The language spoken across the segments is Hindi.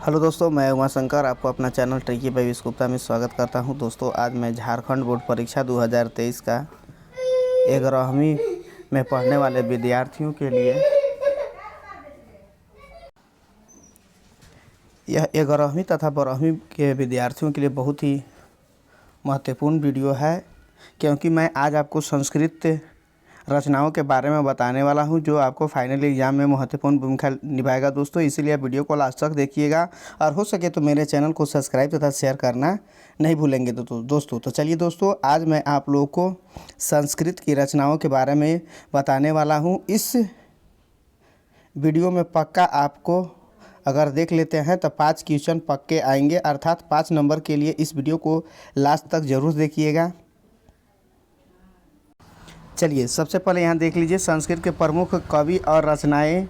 हेलो दोस्तों, मैं उमा शंकर आपको अपना channel tricky by Vish Gupta में स्वागत करता हूं। दोस्तों, आज मैं झारखंड बोर्ड परीक्षा 2023 का 11वीं में पढ़ने वाले विद्यार्थियों के लिए यह 11वीं तथा 12वीं के विद्यार्थियों के लिए बहुत ही महत्वपूर्ण वीडियो है, क्योंकि मैं आज आपको संस्कृत रचनाओं के बारे में बताने वाला हूं, जो आपको फाइनल एग्जाम में महत्वपूर्ण भूमिका निभाएगा। दोस्तों, इसीलिए वीडियो को लास्ट तक देखिएगा और हो सके तो मेरे चैनल को सब्सक्राइब तथा शेयर करना नहीं भूलेंगे। तो चलिए दोस्तों, आज मैं आप लोगों को संस्कृत की रचनाओं के बारे में बताने वाला हूं। इस वीडियो में पक्का आपको अगर देख लेते हैं तो 5 क्वेश्चन पक्के आएंगे, अर्थात 5 नंबर के लिए इस वीडियो को लास्ट तक ज़रूर देखिएगा। चलिए, सबसे पहले यहाँ देख लीजिए संस्कृत के प्रमुख कवि और रचनाएं,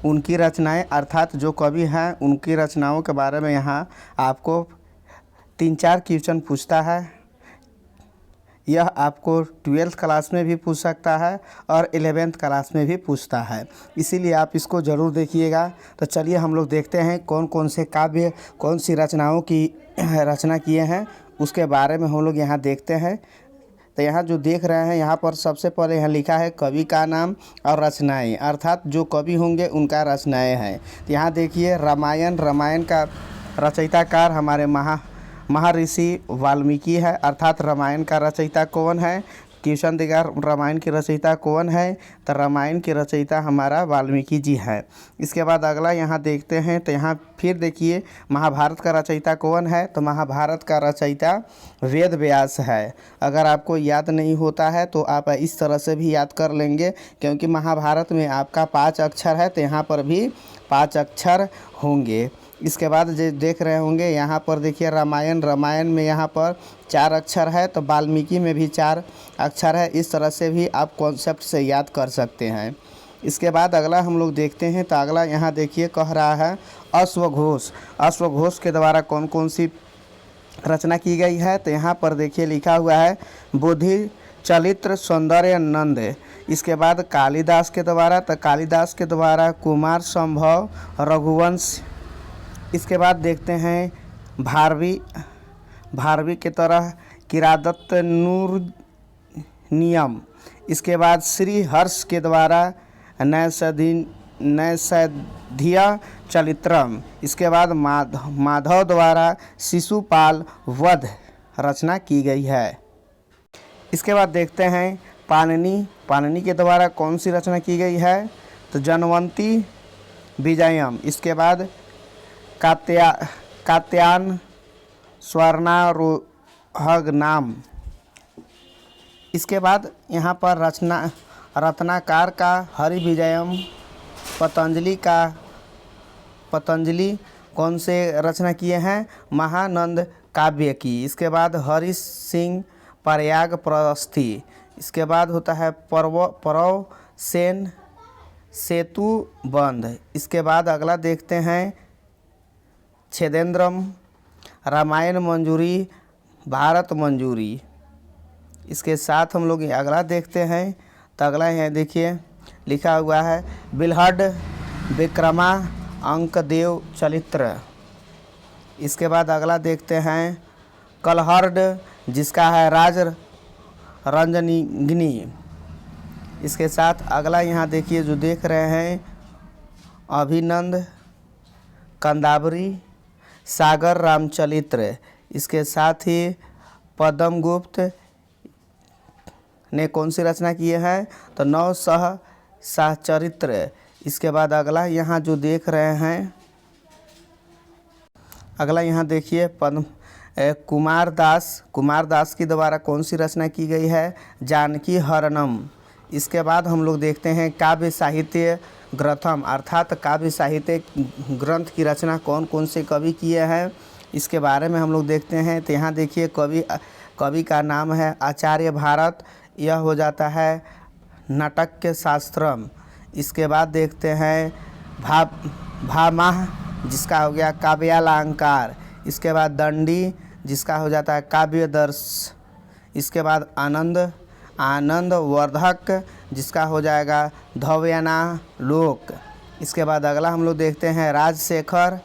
उनकी रचनाएं अर्थात जो कवि हैं उनकी रचनाओं के बारे में यहाँ आपको 3-4 क्वेश्चन पूछता है। यह आपको 12th क्लास में भी पूछ सकता है और 11th क्लास में भी पूछता है, इसीलिए आप इसको ज़रूर देखिएगा। तो चलिए हम लोग देखते हैं कौन कौन से काव्य, कौन सी रचनाओं की रचना किए हैं, उसके बारे में हम लोग यहाँ देखते हैं। तो यहाँ जो देख रहे हैं, यहाँ पर सबसे पहले यहाँ लिखा है कवि का नाम और रचनाएं, अर्थात जो कवि होंगे उनका रचनाएं हैं। तो यहाँ देखिए रामायण का रचयिताकार हमारे महर्षि वाल्मीकि है, अर्थात रामायण का रचयिता कौन है? क्वेश्चन देगा रामायण की रचयिता कौन है, तो रामायण की रचयिता हमारा वाल्मीकि जी है। इसके बाद अगला यहाँ देखते हैं, तो यहाँ फिर देखिए महाभारत का रचयिता कौन है, तो महाभारत का रचयिता वेद व्यास है। अगर आपको याद नहीं होता है तो आप इस तरह से भी याद कर लेंगे, क्योंकि महाभारत में आपका 5 अक्षर है, तो यहाँ पर भी 5 अक्षर होंगे। इसके बाद जो देख रहे होंगे यहाँ पर देखिए रामायण में यहाँ पर 4 अक्षर है, तो वाल्मीकि में भी 4 अक्षर है। इस तरह से भी आप कॉन्सेप्ट से याद कर सकते हैं। इसके बाद अगला हम लोग देखते हैं, तो अगला यहाँ देखिए कह रहा है अश्वघोष के द्वारा कौन कौन सी रचना की गई है, तो यहाँ पर देखिए लिखा हुआ है बुद्धि चरित्र सौंदर्य नंद। इसके बाद कालिदास के द्वारा, तो कालिदास के द्वारा कुमार संभव रघुवंश। इसके बाद देखते हैं भारवी के तरह किरादत्त नूर नियम। इसके बाद श्री हर्ष के द्वारा नैषधीय चरित्रम। इसके बाद माधव द्वारा शिशुपाल वध रचना की गई है। इसके बाद देखते हैं पाणिनि के द्वारा कौन सी रचना की गई है, तो जनवंती विजयम। इसके बाद कात्यायन स्वर्णारोहग नाम। इसके बाद यहाँ पर रत्नाकर का हरिविजयम। पतंजलि कौन से रचना किए हैं, महानंद काव्य की। इसके बाद हरि सिंह प्रयाग प्रस्थि। इसके बाद होता है परव सेन सेतु बंध। इसके बाद अगला देखते हैं छेदेंद्रम रामायण मंजूरी भारत मंजूरी। इसके साथ हम लोग अगला देखते हैं, तो अगला यहाँ देखिए लिखा हुआ है बिल्हड विक्रमा अंकदेव चरित्र। इसके बाद अगला देखते हैं कलहर्ड, जिसका है राज रंजनिगिनी। इसके साथ अगला यहाँ देखिए जो देख रहे हैं अभिनंद कंदावरी सागर रामचरित्र। इसके साथ ही पद्मगुप्त ने कौन सी रचना किए हैं, तो नौ सहचरित्र। इसके बाद अगला यहाँ जो देख रहे हैं, अगला यहाँ देखिए कुमार दास के द्वारा कौन सी रचना की गई है, जानकी हरणम। इसके बाद हम लोग देखते हैं काव्य साहित्य ग्रंथम, अर्थात काव्य साहित्य ग्रंथ की रचना कौन कौन से कवि किए हैं, इसके बारे में हम लोग देखते हैं। तो यहाँ देखिए कवि का नाम है आचार्य भारत, यह हो जाता है नाटक शास्त्रम। इसके बाद देखते हैं भामाह, जिसका हो गया काव्यालंकार। इसके बाद दंडी, जिसका हो जाता है काव्यदर्श। इसके बाद आनंद वर्धक, जिसका हो जाएगा धव्याना लोक। इसके बाद अगला हम लोग देखते हैं राजशेखर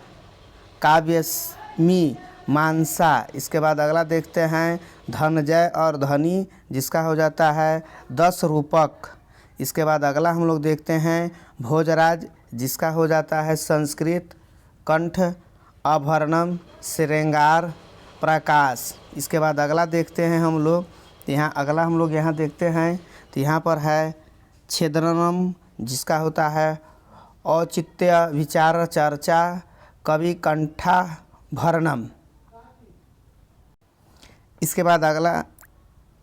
काव्यस्मी मानसा। इसके बाद अगला देखते हैं धनंजय और धनी, जिसका हो जाता है 10 रूपक। इसके बाद अगला हम लोग देखते हैं भोजराज, जिसका हो जाता है संस्कृत कंठ आभरणम श्रृंगार प्रकाश। इसके बाद अगला देखते हैं हम लोग, हम लोग यहाँ देखते हैं तो यहाँ पर है छेदनम, जिसका होता है औचित्य विचार चर्चा कवि कंठाभरणम। इसके बाद अगला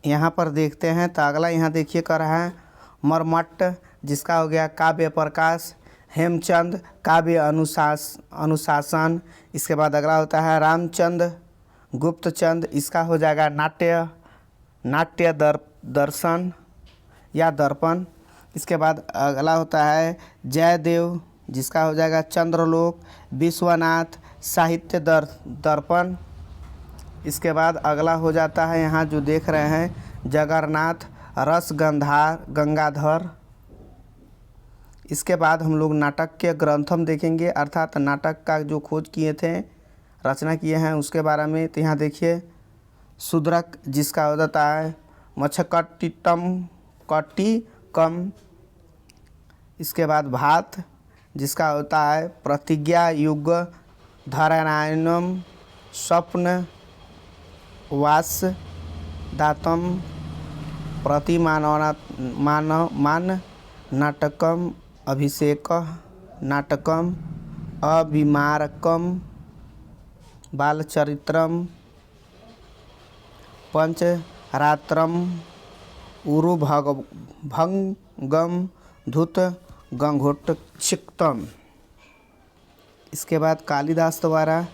यहाँ पर देखते हैं तो अगला यहाँ देखिए कर रहा है मर्मट्ट, जिसका हो गया काव्य प्रकाश हेमचंद काव्य अनुशासन। इसके बाद अगला होता है रामचंद्र गुप्तचंद, इसका हो जाएगा नाट्य दर्शन या दर्पण। इसके बाद अगला होता है जयदेव, जिसका हो जाएगा चंद्रलोक विश्वनाथ साहित्य दर्पण। इसके बाद अगला हो जाता है यहाँ जो देख रहे हैं जगन्नाथ रस गंगाधर। इसके बाद हम लोग नाटक के ग्रंथम देखेंगे, अर्थात नाटक का जो खोज किए थे, रचना किए हैं उसके बारे में। तो यहाँ देखिए शूद्रक, जिसका हो जाता है मच्छकट्टिकम। इसके बाद भात, जिसका होता है प्रतिज्ञा युग धारायणम स्वप्न वास दातम प्रतिमान नाटकम अभिषेक नाटकम अभिमारकम बालचरित्रम पंचरात्रम उरुभंगम धूत गंगोटक्षिक्तम। इसके बाद कालिदास द्वारा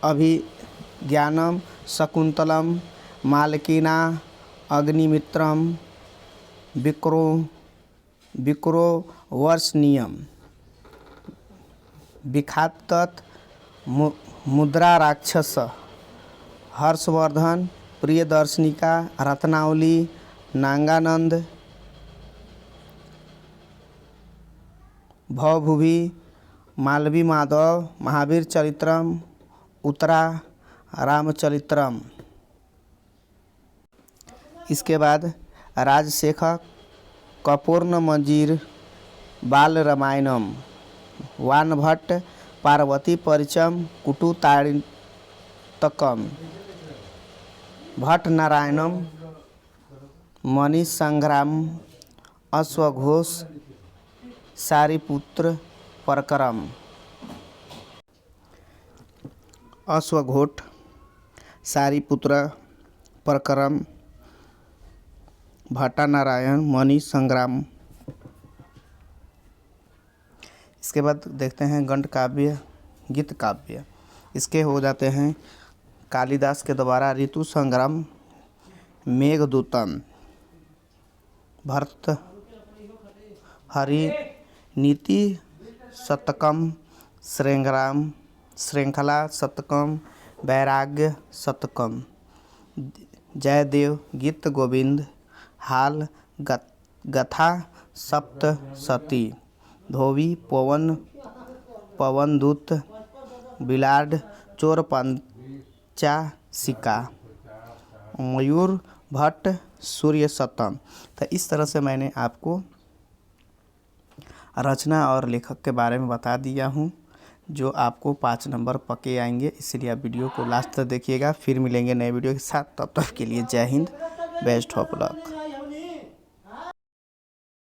अभिज्ञानम शकुंतलम मालकीना अग्निमित्रम विक्रो वर्षनीयम विखातत मुद्रा राक्षस हर्षवर्धन प्रियदर्शनिका रत्नावली नागानंद भवभूभि मालवी माधव महावीर चरित्रम उत्तरा रामचरित्रम। इसके बाद राजशेखर कपूर्ण मंजीर बाल रामायणम वानभट्ट पार्वती परिचम कुटुताड़ितकम भट्ट नारायणम मणि संग्राम अश्वघोष सारिपुत्र परकरम अश्वघोट सारिपुत्र परकरम भट्टा नारायण मणि संग्राम। इसके बाद देखते हैं गंड काव्य गीत काव्य। इसके हो जाते हैं कालिदास के द्वारा ऋतु संग्राम मेघदूतम भर्तृहरि नीति शतकम श्रृंखला शतकम वैराग्य शतकम जयदेव गीत गोविंद हाल गथा सप्तशती धोबी पवनदूत बिलाड चोर पंचासिका मयूर भट्ट सूर्य शतम। तो इस तरह से मैंने आपको रचना और लेखक के बारे में बता दिया हूँ, जो आपको 5 नंबर पक्के आएंगे। इसलिए आप वीडियो को लास्ट तक देखिएगा। फिर मिलेंगे नए वीडियो के साथ, तब तक के लिए जय हिंद, बेस्ट ऑफ लक।